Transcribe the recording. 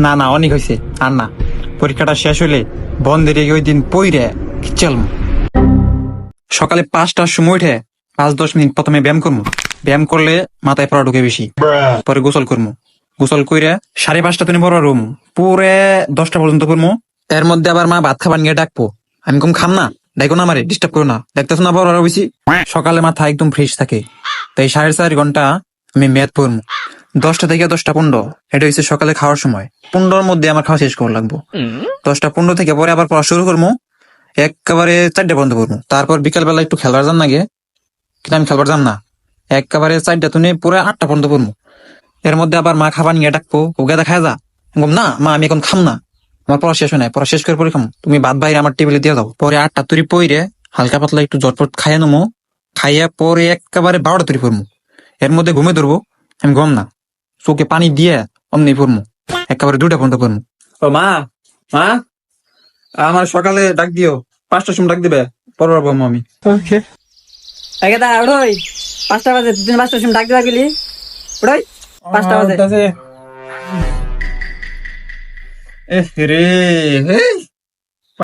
না না, অনেক হয়েছে, আর না। পরীক্ষাটা শেষ হইলে বন্ধের ওই দিন পইরে চল। সকালে 5টার সময় উঠে 5-10 মিনিট প্রথমে ব্যায়াম করবো। ব্যায়াম করলে মাথায় পড়া ঢুকে বেশি। পরে গোসল করবো। গোসল কইরে 5:30 তুমি বড় রুম পুরে 10টা পর্যন্ত করবো। এর মধ্যে আবার মা ভাত খাবার নিয়ে ডাকবো। আমি কম খাম না, ডাইকো না, আমারে ডিস্টার্ব করো না। দেখতেছো না বড় বেশি। সকালে মাথা একদম ফ্রেশ থাকে, তাই 4.5 ঘন্টা আমি ম্যাথ পড়বো। 10টা থেকে 10টা 15, এটা হচ্ছে সকালে খাওয়ার সময়। 15-র মধ্যে আমার খাওয়া শেষ করা লাগবো। 10টা 15 থেকে পরে আবার পড়া শুরু করবো, একেবারে 4টা বন্ধ করবো। তারপর বিকাল বেলা একটু খেলবার যান লাগে, কিন্তু আমি খেলবার যাম না। একেবারে 4টা তুনে পুরো 8টা বন্ধ করবো। এর মধ্যে আবার মা খাবার নিয়ে ডাকবো, ও গেদা খায় যা। আমি বলবো, না মা, আমি এখন খাম না, আমার পড়া শেষ হয় নাই, পড়া শেষ করে পরে খাম। তুমি ভাত বাইরে আমার টেবিলে দিয়ে দাও। পরে 8টা তুরি পইরে হালকা পাতলা একটু জটপট খাইয়ে নেবো। খাইয়া পরে একেবারে 12টা তুরি পড়বো। এর মধ্যে ঘুমে ধরবো, আমি ঘুম না, চোখে পানি দিয়ে অমনি পড়বো। একেবারে 2টা বন্ধ করবো। ও মা, মা আমার সকালে ডাক দিও, 5টার সময় ডাক দিবে, পড়বো আমি। আগে তা উড়োই 5টা বাজে, তুই 5টার সময় ডাক দিবা গেলি। উড়োই 5টা বাজে। রে